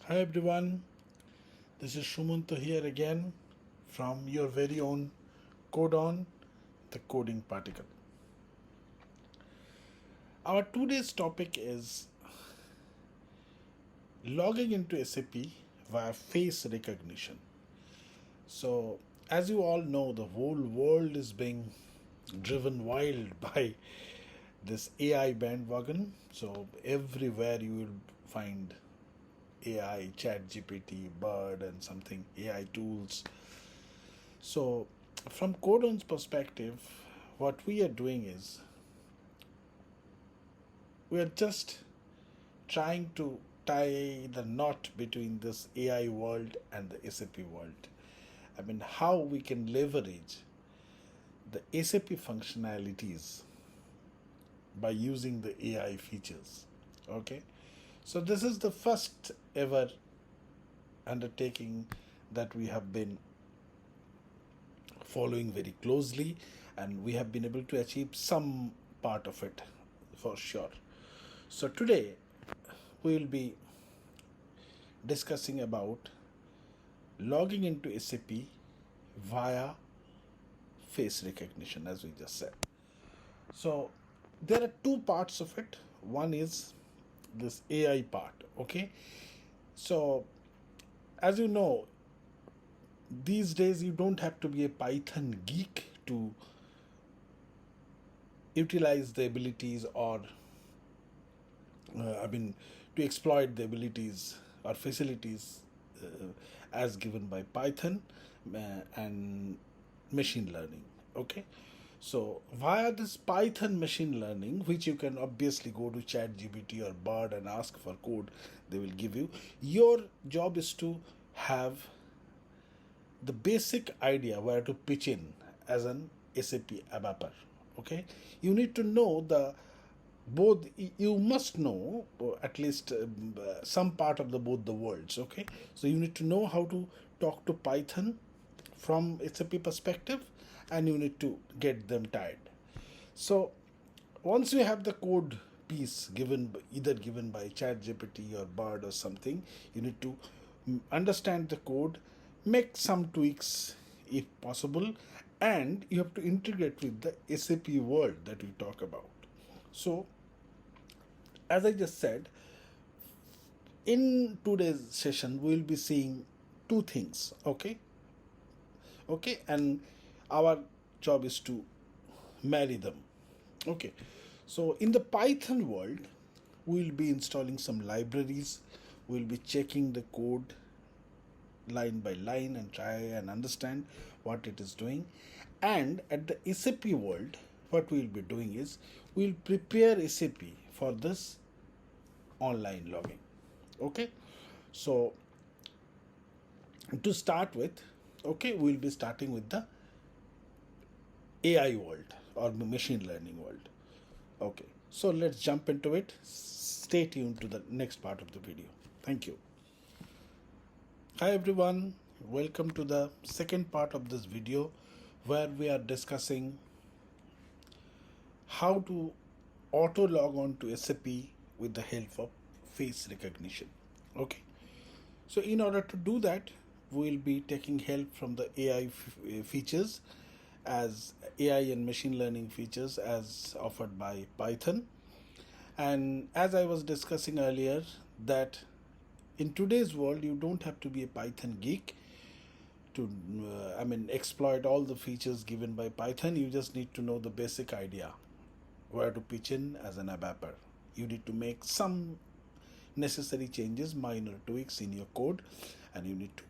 Hi everyone, this is Shumanta here again from your very own Code On, the coding particle. Our today's topic is logging into SAP via face recognition. So, as you all know, the whole world is being driven wild by this AI bandwagon. So, everywhere you will find AI, ChatGPT, Bird, and something AI tools. So, from Codon's perspective, what we are doing is we are just trying to tie the knot between this AI world and the SAP world. I mean, how we can leverage the SAP functionalities by using the AI features. Okay, so this is the first ever undertaking that we have been following very closely, and we have been able to achieve some part of it for sure. So today we will be discussing about logging into SAP via face recognition, as we just said. So there are two parts of it. One is this AI part. Okay, so as you know, these days you don't have to be a Python geek to utilize the abilities or to exploit the abilities or facilities as given by Python and machine learning. Okay, so via this Python machine learning, which you can obviously go to ChatGPT or Bard and ask for code, they will give you. Your job is to have the basic idea where to pitch in as an SAP ABAPer. Okay, you need to know the both. You must know at least some part of the both the worlds. Okay, so you need to know how to talk to Python from SAP perspective, and you need to get them tied. So once you have the code piece given by ChatGPT or Bard or something, you need to understand the code, make some tweaks if possible, and you have to integrate with the SAP world that we talk about. So as I just said, in today's session we will be seeing two things. Okay, and our job is to marry them. Okay, so in the Python world, we'll be installing some libraries, we'll be checking the code line by line and try and understand what it is doing. And at the SAP world, what we'll be doing is we'll prepare SAP for this online logging. Okay, so to start with, okay, we'll be starting with the AI world or machine learning world. Okay, so let's jump into it. Stay tuned to the next part of the video. Thank you. Hi everyone, welcome to the second part of this video where we are discussing how to auto log on to SAP with the help of face recognition. Okay, so in order to do that, we will be taking help from the AI features as AI and machine learning features as offered by Python. And as I was discussing earlier, that in today's world you don't have to be a Python geek to exploit all the features given by Python. You just need to know the basic idea where to pitch in as an ABAPer. You need to make some necessary changes, minor tweaks in your code, and you need to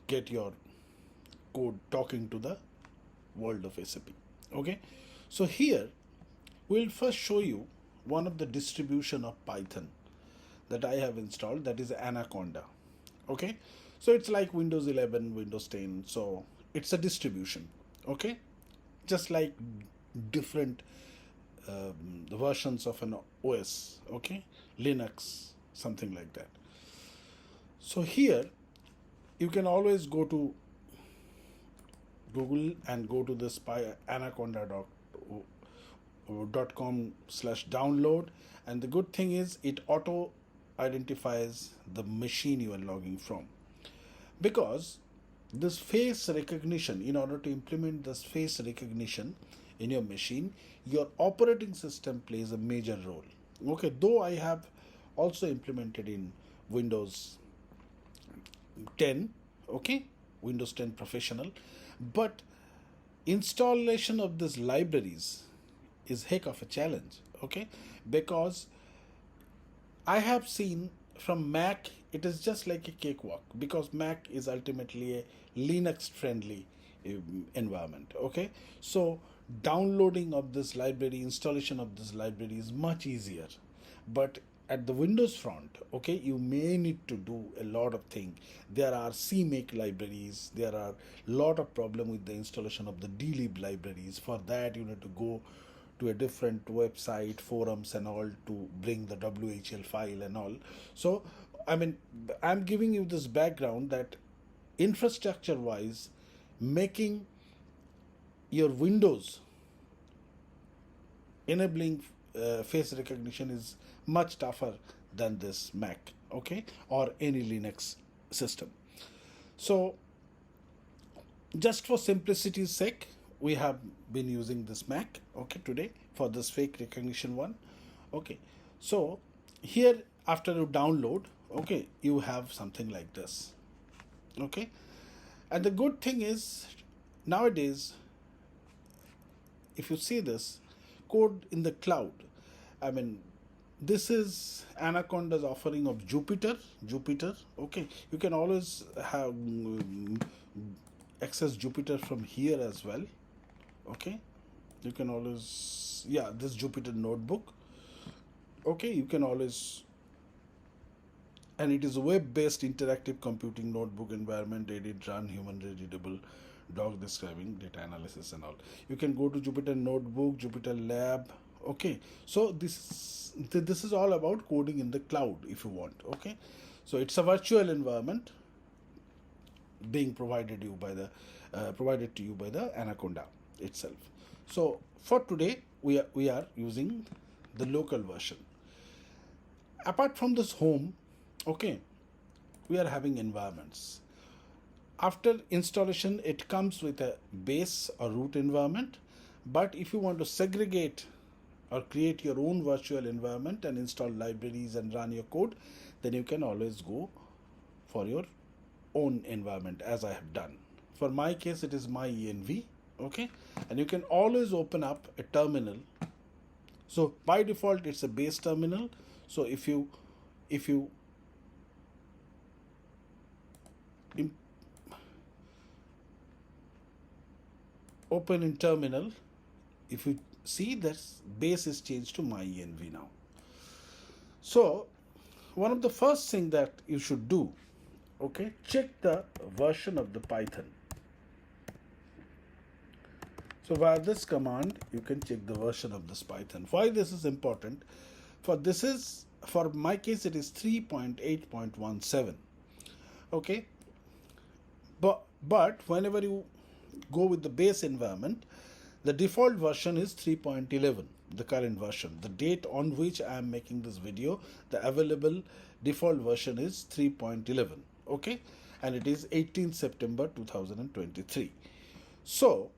get your code talking to the world of SAP. Okay, so here we'll first show you one of the distribution of Python that I have installed, that is Anaconda. Okay, so it's like Windows 11, Windows 10, so it's a distribution. Okay, just like different versions of an OS. Okay, Linux, something like that. So here you can always go to Google and go to this anaconda.com/download, and the good thing is it auto identifies the machine you are logging from. Because this face recognition, in order to implement this face recognition in your machine, your operating system plays a major role. Okay, though I have also implemented in Windows 10, okay, Windows 10 Professional, but installation of these libraries is heck of a challenge, okay, because I have seen from Mac it is just like a cakewalk, because Mac is ultimately a Linux friendly environment, okay. So downloading of this library, installation of this library is much easier. But at the Windows front, okay, you may need to do a lot of things. There are CMake libraries, there are lot of problem with the installation of the dlib libraries. For that you need to go to a different website, forums and all, to bring the WHL file and all. So I mean, I'm giving you this background that infrastructure wise, making your Windows enabling face recognition is much tougher than this Mac, okay, or any Linux system. So just for simplicity's sake, we have been using this Mac, okay, today for this fake recognition one, okay. So here, after you download, okay, you have something like this, okay. And the good thing is, nowadays, if you see this code in the cloud, I mean, this is Anaconda's offering of Jupyter, okay. You can always have access Jupyter from here as well, okay. You can always, yeah, this Jupyter notebook, okay, you can always, and it is a web-based interactive computing notebook environment, edit, run, human readable, doc describing data analysis and all. You can go to Jupyter Notebook, Jupyter Lab, okay. So this is all about coding in the cloud if you want, okay. So it's a virtual environment being provided to you by the Anaconda itself. So for today we are using the local version. Apart from this home, okay, we are having environments. After installation, it comes with a base or root environment. But if you want to segregate or create your own virtual environment and install libraries and run your code, then you can always go for your own environment, as I have done. For my case, it is my env, okay, and you can always open up a terminal. So by default, it's a base terminal. So if you open in terminal, if you see that base is changed to my env now. So one of the first thing that you should do, okay, check the version of the Python. So via this command, you can check the version of this Python. Why this is important? For my case, it is 3.8.17. Okay. But whenever you go with the base environment, the default version is 3.11, the current version. The date on which I am making this video, the available default version is 3.11. Okay. And it is 18th September 2023. So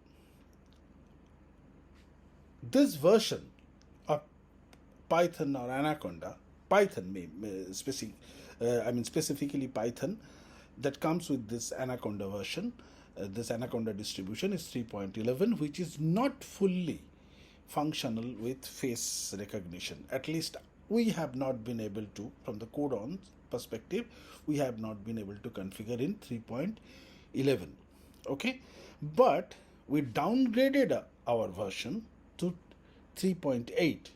this version of Python or Anaconda, specifically Python, that comes with this Anaconda version, this Anaconda distribution is 3.11, which is not fully functional with face recognition. At least we have not been able to, from the code on perspective, we have not been able to configure in 3.11. Okay, but we downgraded our version to 3.8.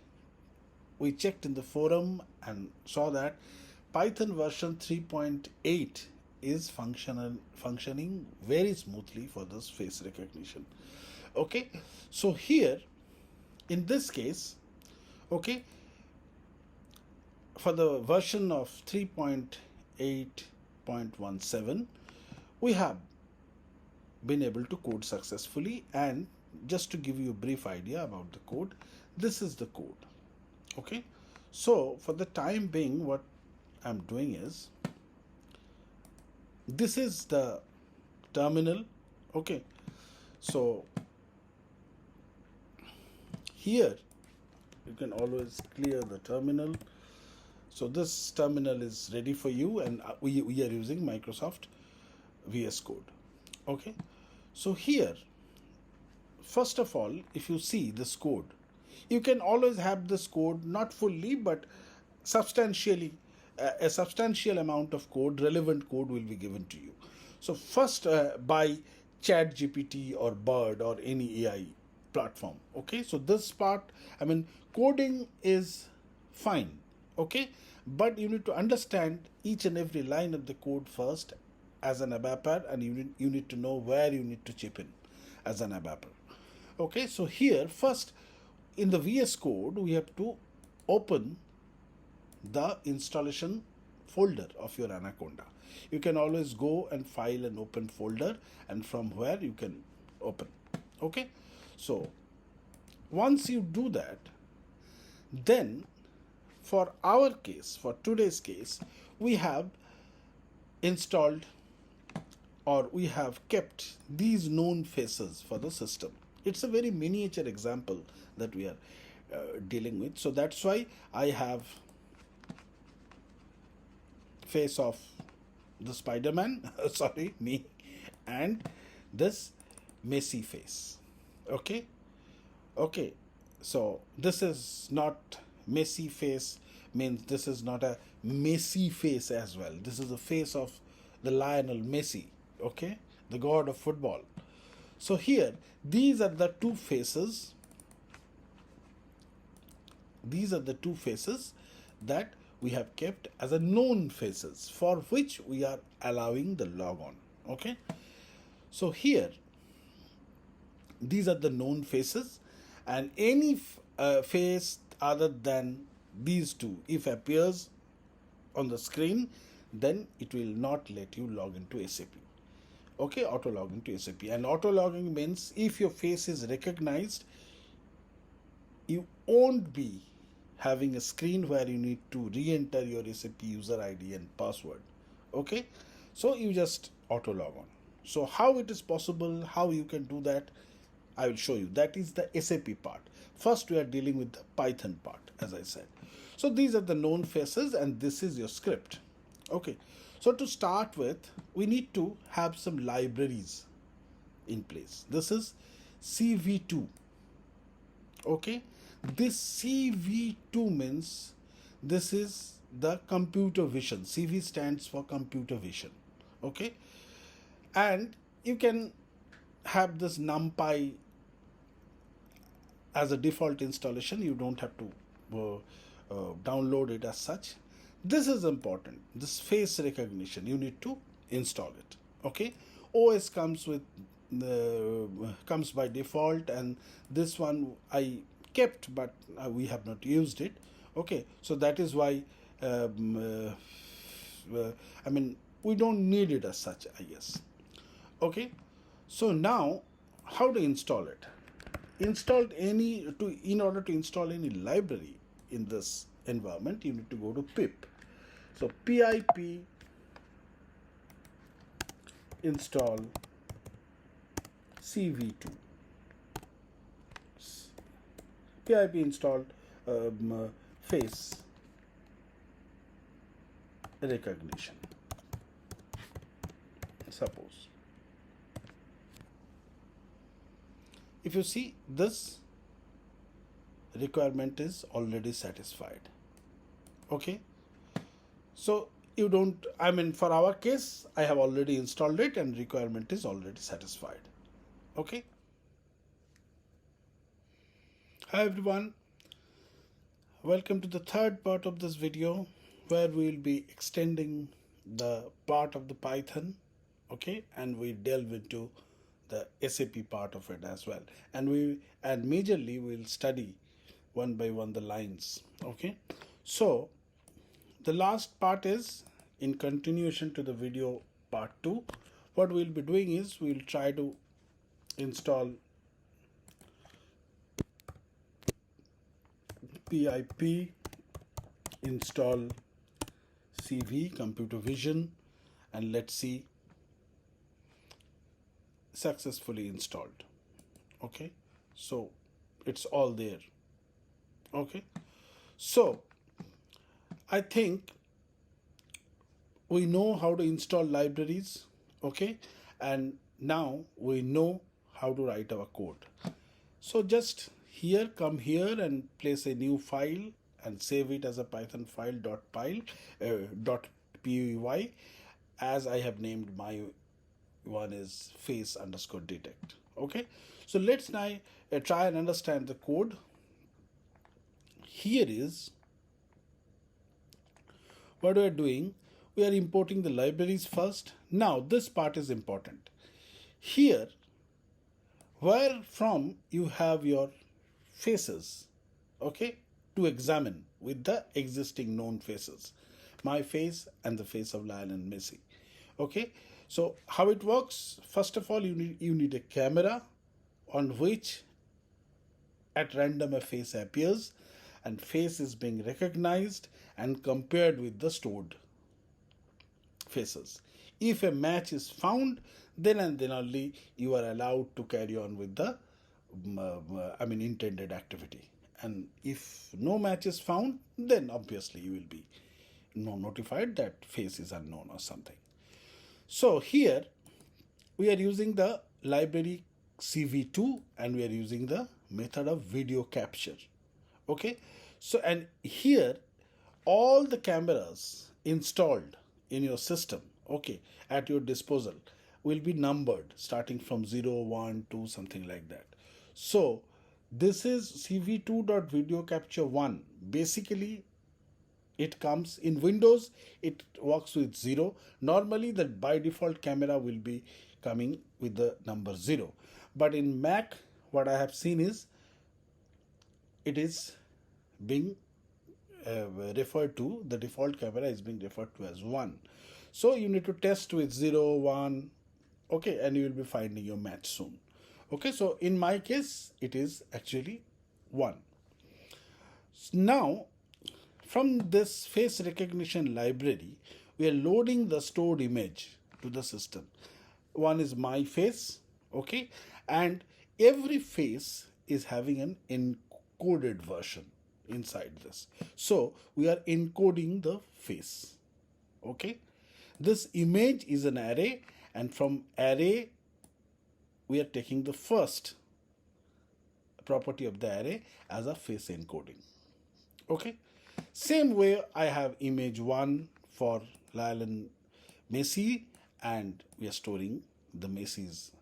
We checked in the forum and saw that Python version 3.8 is functioning very smoothly for this face recognition. Okay, so here in this case, okay, for the version of 3.8.17, we have been able to code successfully. And just to give you a brief idea about the code, this is the code. Okay, so for the time being, what I'm doing is, this is the terminal. Okay, so here you can always clear the terminal. So this terminal is ready for you, and we are using Microsoft VS Code. Okay, so here, first of all, if you see this code, you can always have this code not fully but substantially, a substantial amount of code, relevant code will be given to you. So first, by ChatGPT or Bird or any AI platform. Okay, so this part, I mean, coding is fine. Okay, but you need to understand each and every line of the code first as an ABAPer, and you need to know where you need to chip in as an ABAPer. Okay, so here first in the VS Code we have to open the installation folder of your Anaconda. You can always go and file an open folder, and from where you can open. Okay, so once you do that, then for our case, for today's case, we have installed, or we have kept these known faces for the system. It's a very miniature example that we are dealing with. So that's why I have face of the Spider-Man, sorry, me, and this Messi face. Okay, okay, so this is not Messi face, means this is not a Messi face as well. This is the face of the Lionel Messi, okay, the god of football. So here, these are the two faces. These are the two faces that we have kept as a known faces, for which we are allowing the logon. Okay, so here these are the known faces, and any face other than these two, if appears on the screen, then it will not let you log into SAP. Okay, auto log into SAP. And auto logging means if your face is recognized, you won't be having a screen where you need to re-enter your SAP user ID and password. Okay, so you just auto log on. So how it is possible, how you can do that, I will show you. That is the SAP part. First we are dealing with the Python part, as I said. So these are the known faces, and this is your script. Okay, so to start with, we need to have some libraries in place. This is CV2. Okay, this CV2 means this is the computer vision. CV stands for computer vision. Okay, and you can have this NumPy as a default installation. You don't have to download it as such. This is important. This face recognition, you need to install it. Okay, OS comes with comes by default, and this one I kept, but we have not used it. Okay, so that is why I mean, we don't need it as such, I guess. Okay, so now how to install it? In order to install any library in this environment, you need to go to pip. So pip install CV2. Pip installed face recognition, suppose. If you see, this requirement is already satisfied. Okay, so you don't, I mean, for our case, I have already installed it and requirement is already satisfied. Okay, hi everyone, welcome to the third part of this video, where we will be extending the part of the Python. Okay, and we delve into the SAP part of it as well, and majorly we'll study one by one the lines. Okay, so the last part is in continuation to the video part 2. What we'll be doing is we'll try to install pip install CV, computer vision, and let's see, successfully installed. Okay, so it's all there. Okay, so I think we know how to install libraries. Okay, and now we know how to write our code. So just here, come here and place a new file and save it as a Python file dot py, as I have named my one is face underscore detect. Okay, so let's now try and understand the code. Here is what we are doing. We are importing the libraries first. Now this part is important. Here, where from you have your faces, okay, to examine with the existing known faces, my face and the face of Lionel Messi. Okay, so how it works? First of all, you need a camera on which at random a face appears, and face is being recognized and compared with the stored faces. If a match is found, then and then only you are allowed to carry on with the intended activity. And if no match is found, then obviously you will be notified that face is unknown or something. So here we are using the library CV2 and we are using the method of video capture. Okay, so and here all the cameras installed in your system, okay, at your disposal will be numbered starting from 0, 1, 2, something like that. So this is CV2.video capture 1. Basically it comes in Windows, it works with 0. Normally the by default camera will be coming with the number 0, but in Mac what I have seen is it is being referred to, the default camera is being referred to as 1. So you need to test with 0, 1, okay, and you will be finding your match soon. Okay, so in my case it is actually 1. Now from this face recognition library we are loading the stored image to the system. One is my face, okay, and every face is having an encoded version inside this. So we are encoding the face. Okay, this image is an array, and from array we are taking the first property of the array as a face encoding. Okay, same way I have image 1 for Lionel Messi, and we are storing the Messi's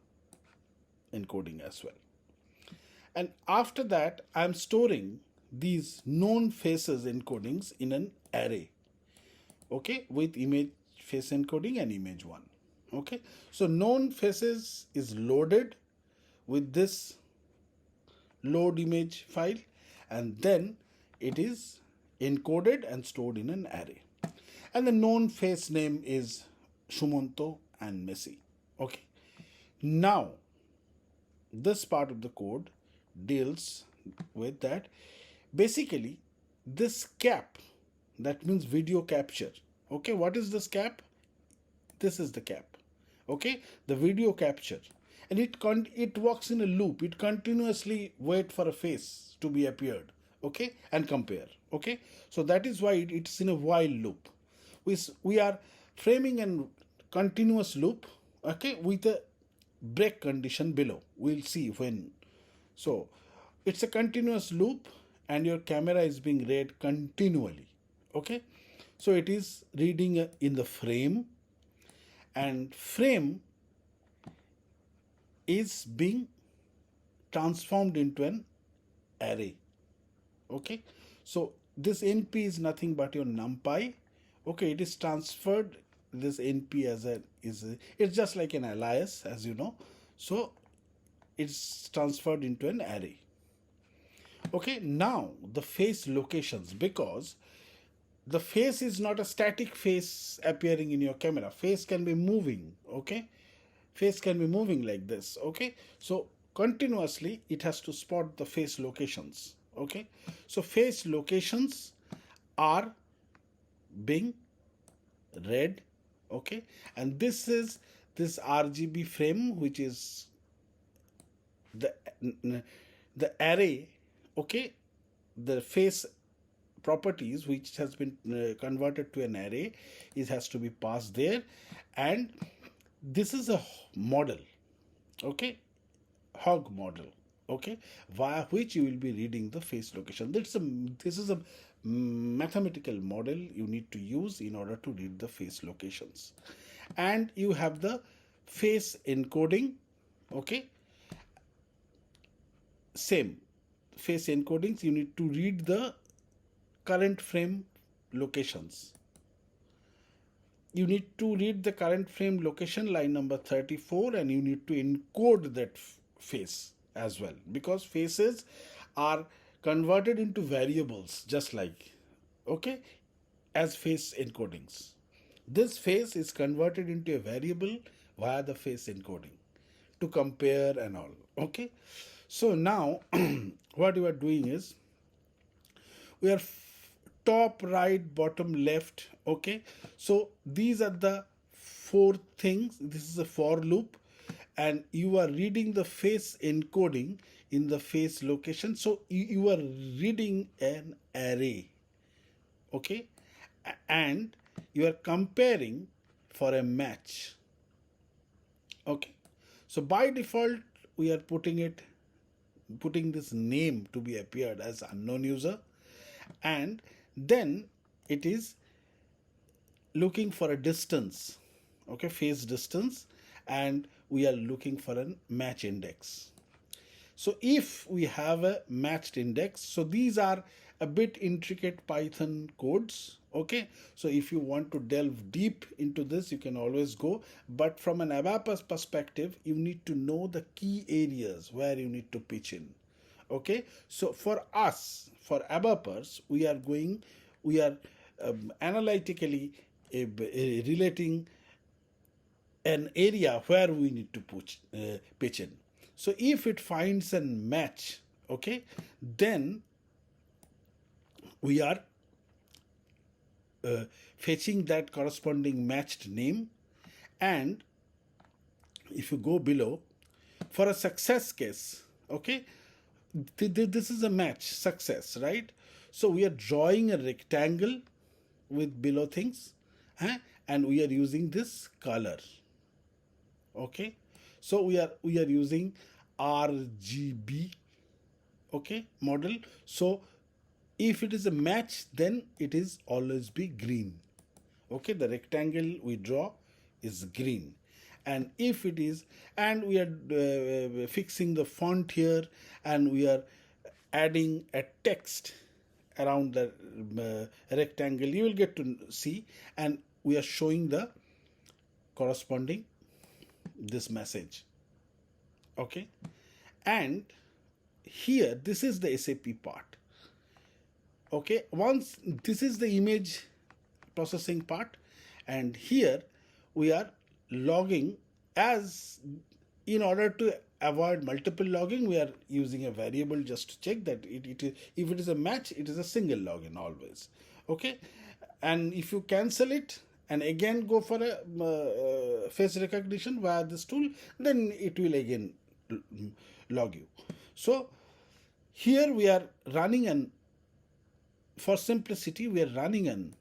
encoding as well. And after that I'm storing these known faces encodings in an array, okay, with image face encoding and image 1. Okay, so known faces is loaded with this load image file, and then it is encoded and stored in an array, and the known face name is Shumanto and Messi. Okay, now this part of the code deals with that. Basically this cap, that means video capture. Okay, what is this cap? This is the cap. Okay, the video capture, and it works in a loop. It continuously wait for a face to be appeared, okay, and compare. Okay, so that is why it's in a while loop. We are framing a continuous loop, okay, with a break condition below. We'll see when. So it's a continuous loop and your camera is being read continually. Okay, so it is reading in the frame, and frame is being transformed into an array. Okay, so this np is nothing but your numpy. Okay, it is transferred, this np it's just like an alias, as you know. So it's transferred into an array. Okay, now the face locations, because the face is not a static face appearing in your camera. Face can be moving. Okay, face can be moving like this. Okay, so continuously it has to spot the face locations. Okay, so face locations are being red. Okay, and this is this RGB frame, which is the the array. Okay, the face properties which has been converted to an array, it has to be passed there. And this is a model. Okay, hog model. Okay, via which you will be reading the face location. This is a mathematical model you need to use in order to read the face locations. And you have the face encoding. Okay, same face encodings, you need to read the current frame locations. You need to read the current frame location, line number 34, and you need to encode that face as well, because faces are converted into variables just like, okay, as face encodings. This face is converted into a variable via the face encoding to compare and all. Okay, so now what you are doing is, we are top, right, bottom, left. Okay, so these are the four things. This is a for loop, and you are reading the face encoding in the face location. So you are reading an array. Okay, and you are comparing for a match. Okay, so by default we are putting this name to be appeared as unknown user, and then it is looking for a distance. Okay, face distance, and we are looking for a match index. So if we have a matched index, so these are a bit intricate Python codes. Okay, so if you want to delve deep into this, you can always go. But from an ABAP's perspective, you need to know the key areas where you need to pitch in. Okay, so for us, for ABAPers, we are analytically relating an area where we need to pitch in. So if it finds a match, okay, then we are fetching that corresponding matched name. And if you go below, for a success case, okay, this is a match, success, right? So we are drawing a rectangle with below things, and we are using this color. Okay, so we are using RGB, okay, model. So if it is a match, then it is always be green. Okay, the rectangle we draw is green. And if it is, and we are fixing the font here, and we are adding a text around the rectangle, you will get to see, and we are showing the corresponding this message. Okay, and here this is the SAP part. Okay, once this is the image processing part, and here we are logging. As in order to avoid multiple logging, we are using a variable just to check that if it is a match, it is a single login always. Okay, and if you cancel it and again go for a face recognition via this tool, then it will again log you. So here we are running an, for simplicity, we are running an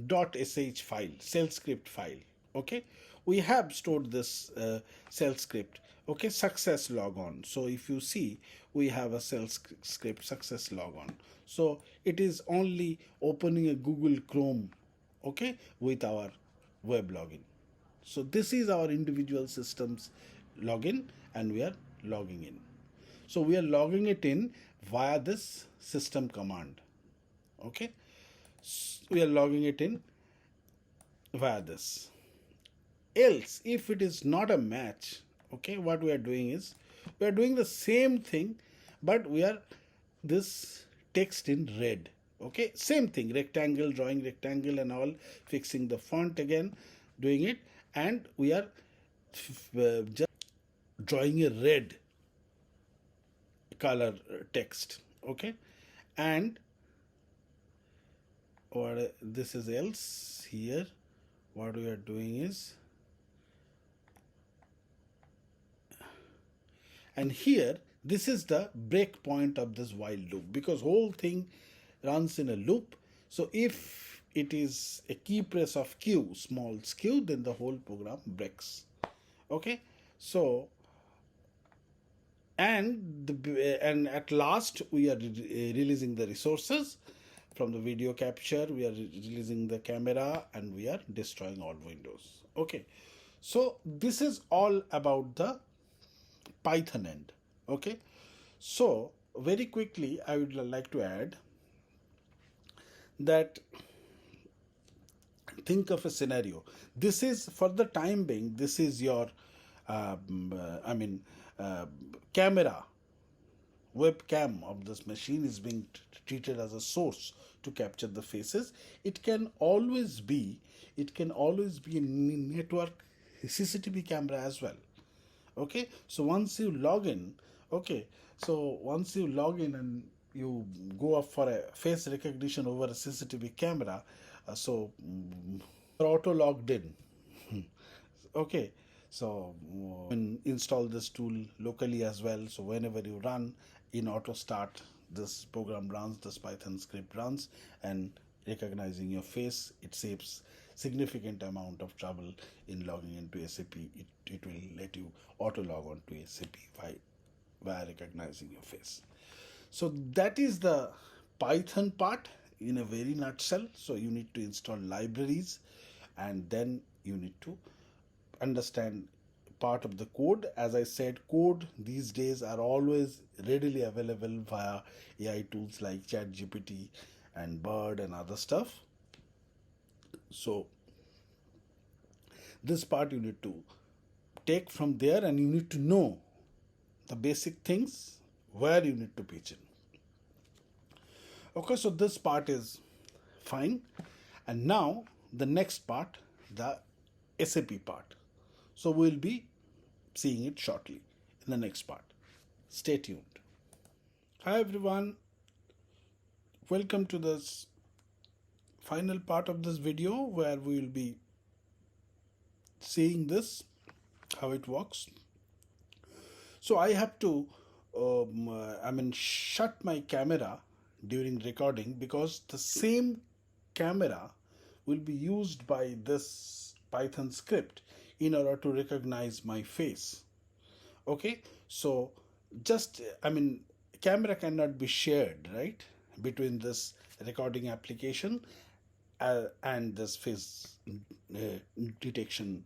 .sh file, shell script file. Okay, we have stored this shell script. Okay, success logon. So if you see, we have a shell script success logon. So it is only opening a Google Chrome, okay, with our web login. So this is our individual systems login, and we are logging in. So we are logging it in via this system command. Okay, we are logging it in via this. Else, if it is not a match, okay, what we are doing is, we are doing the same thing, but we are this text in red. Okay, same thing, rectangle, drawing rectangle and all, fixing the font again, doing it, and we are just drawing a red color text. Okay, and or this is else here what we are doing is, and here this is the break point of this while loop, because whole thing runs in a loop. So if it is a key press of Q, small q, then the whole program breaks. Okay, so and at last we are releasing the resources from the video capture, we are releasing the camera, and we are destroying all windows. Okay, so this is all about the Python end. Okay, so very quickly I would like to add that, think of a scenario. This is, for the time being, this is your I mean camera, webcam of this machine is being treated as a source to capture the faces. It can always be a network CCTV camera as well. Okay, so once you log in, okay, so once you log in and you go up for a face recognition over a CCTV camera, so you're auto logged in. Okay, so install this tool locally as well, so whenever you run in auto start, this program runs, this Python script runs, and recognizing your face, it saves significant amount of trouble in logging into SAP. It will let you auto log on to SAP by recognizing your face. So that is the Python part in a very nutshell. So you need to install libraries, and then you need to understand part of the code. As I said, code these days are always readily available via AI tools like ChatGPT and Bird and other stuff. So this part you need to take from there, and you need to know the basic things where you need to pitch in. Okay, so this part is fine. And now the next part, the SAP part. So we'll be seeing it shortly in the next part. Stay tuned. Hi everyone, welcome to this final part of this video where we will be seeing this, how it works. So I have to shut my camera during recording, because the same camera will be used by this Python script in order to recognize my face. Okay, so just camera cannot be shared, right, between this recording application and this face detection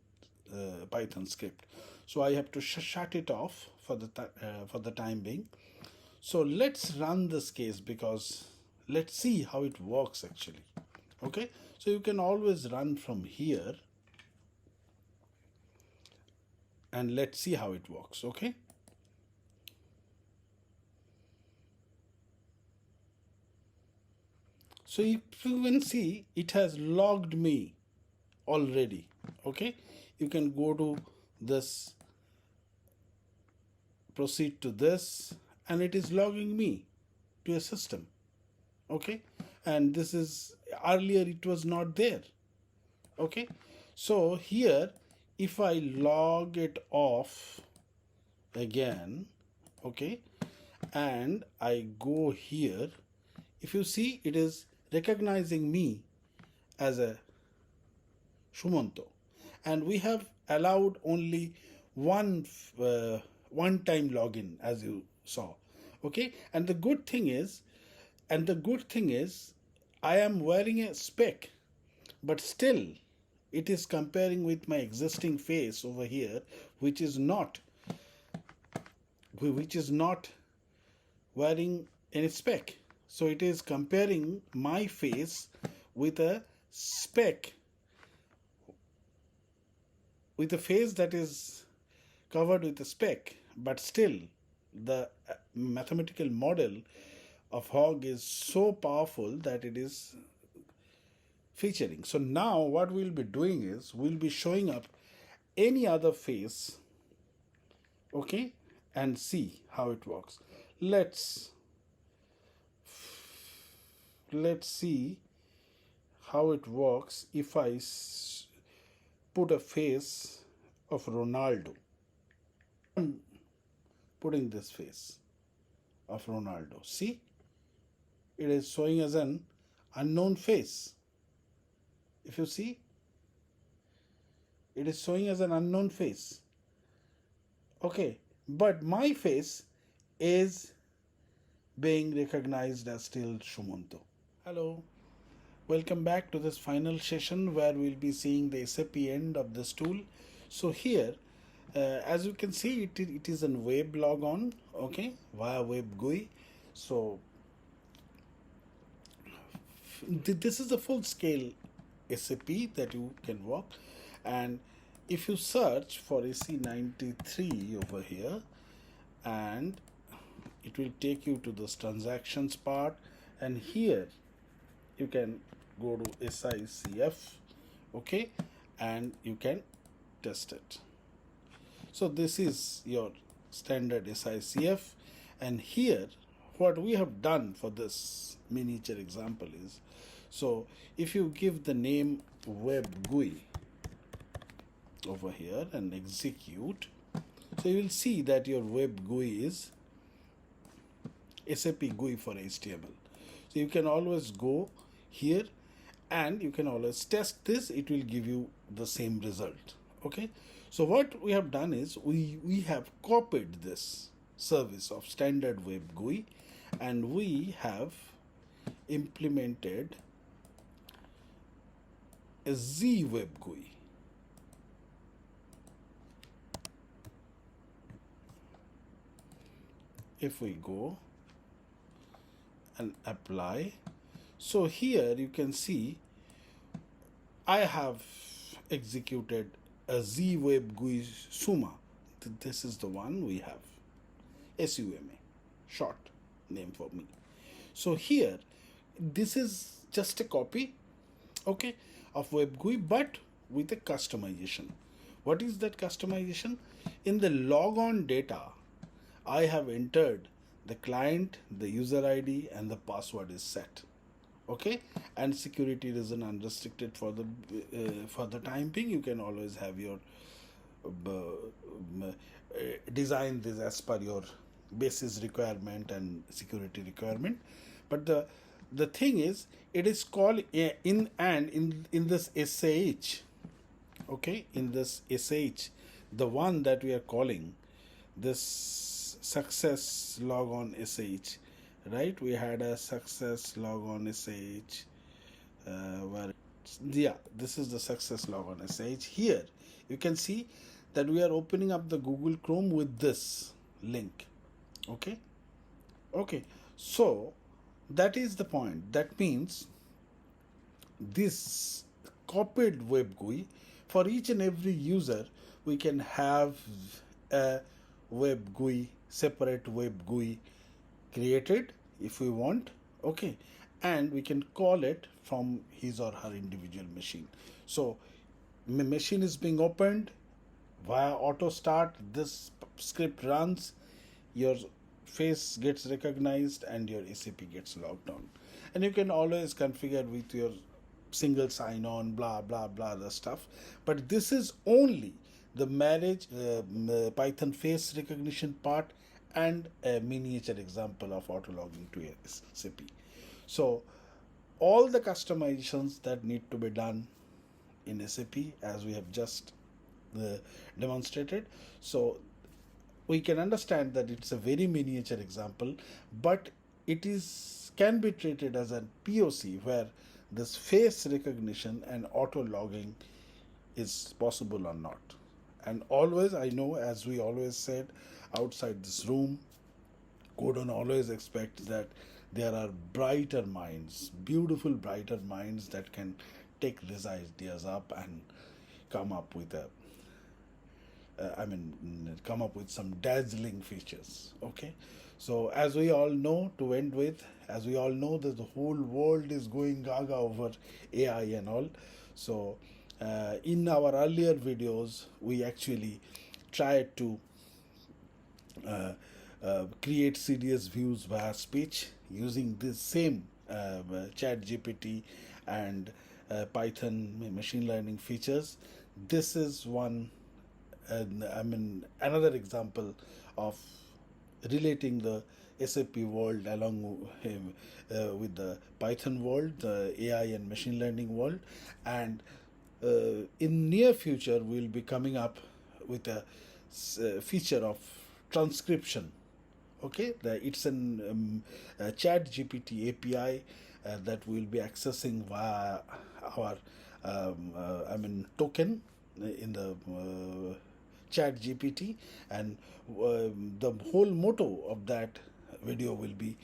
Python script. So I have to shut it off for the time being. So let's run this case, because let's see how it works actually. Okay, so you can always run from here, and let's see how it works. Okay, so if you can see, it has logged me already. Okay, you can go to this, proceed to this, and it is logging me to a system. Okay, and this is, earlier it was not there. Okay, so here if I log it off again, okay, and I go here, if you see, it is recognizing me as a Shumanto, and we have allowed only one time login, as you saw. Okay, and the good thing is I am wearing a spec, but still it is comparing with my existing face over here, which is not wearing any spec. So it is comparing my face with a spec, with a face that is covered with a speck, but still the mathematical model of Hog is so powerful that it is featuring. So now what we'll be doing is, we'll be showing up any other face, okay, and see how it works. Let's see how it works if I put a face of Ronaldo. I'm putting this face of Ronaldo. See, it is showing as an unknown face. If you see, it is showing as an unknown face. Okay, but my face is being recognized as still Shumanto. Hello, welcome back to this final session where we'll be seeing the SAP end of this tool. So here, as you can see, it is a web logon, okay, via web GUI. So this is a full scale SAP that you can work. And if you search for AC93 over here, and it will take you to this transactions part, and here you can go to SICF, okay, and you can test it. So this is your standard SICF, and here what we have done for this miniature example is, so if you give the name web GUI over here and execute, so you will see that your web GUI is SAP GUI for HTML. So you can always go here and you can always test this. It will give you the same result. Okay. So what we have done is we have copied this service of standard web GUI and we have implemented a Z web GUI. If we go and apply, so here you can see I have executed a Z web GUI Suma. This is the one we have, SUMA, short name for me. So here this is just a copy, okay, of web GUI, but with a customization. What is that customization? In the logon data, I have entered the client, the user ID, and the password is set. Okay, and security reason unrestricted for the time being. You can always have your design this as per your basis requirement and security requirement. But the thing is, it is called in this SH. Okay, in this SH, the one that we are calling this success logon SH, right? We had a success logon SH where, yeah, this is the success logon SH. Here you can see that we are opening up the Google Chrome with this link. Okay, so that is the point. That means this copied web GUI, for each and every user we can have a web GUI, separate web GUI created if we want, okay, and we can call it from his or her individual machine. So machine is being opened via auto start, this script runs, your face gets recognized and your SAP gets logged on, and you can always configure with your single sign on, blah blah blah, the stuff. But this is only the marriage Python face recognition part and a miniature example of auto logging to SAP. So all the customizations that need to be done in SAP, as we have just demonstrated, so we can understand that it's a very miniature example, but it can be treated as a POC where this face recognition and auto logging is possible or not. And always, I know, as we always said outside this room, Codon always expects that there are brighter minds, beautiful brighter minds that can take these ideas up and come up with come up with some dazzling features. Okay, so as we all know, to end with, as we all know that the whole world is going gaga over AI and all. So in our earlier videos, we actually tried to create serious views via speech using this same ChatGPT and Python machine learning features. This is one, another example of relating the SAP world along with the Python world, the AI and machine learning world, and in near future we'll be coming up with a feature of transcription. Okay, it's an chat gpt api that we'll be accessing via our token in the chat gpt, and the whole motto of that video will be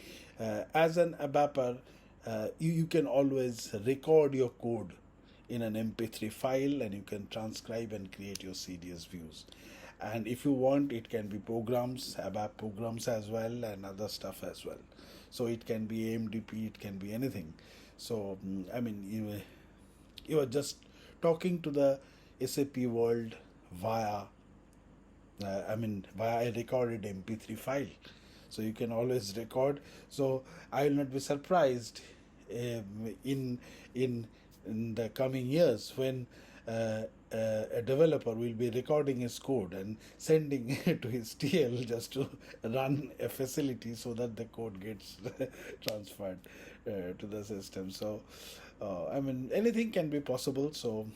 as an ABAPer, you can always record your code in an mp3 file, and you can transcribe and create your cds views. And if you want, it can be programs, ABAP programs as well, and other stuff as well. So it can be amdp, it can be anything. So you are just talking to the SAP world via via a recorded mp3 file. So you can always record. So I will not be surprised in in the coming years when a developer will be recording his code and sending it to his TL just to run a facility so that the code gets transferred to the system. So anything can be possible. So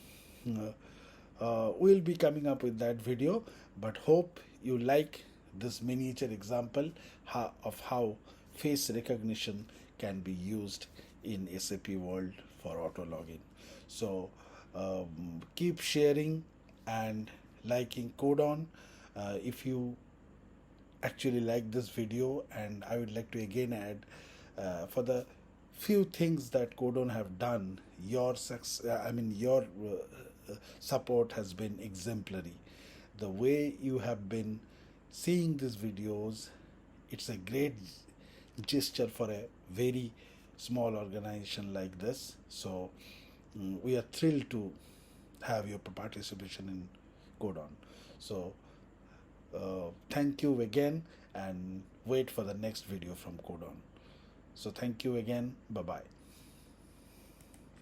we'll be coming up with that video, but hope you like this miniature example of how face recognition can be used in SAP world for auto login. So keep sharing and liking Codon. If you actually like this video, and I would like to again add, for the few things that Codon have done, your your support has been exemplary. The way you have been seeing these videos, it's a great gesture for a very small organization like this. So we are thrilled to have your participation in Codon. So thank you again, and wait for the next video from Codon. So thank you again. Bye bye.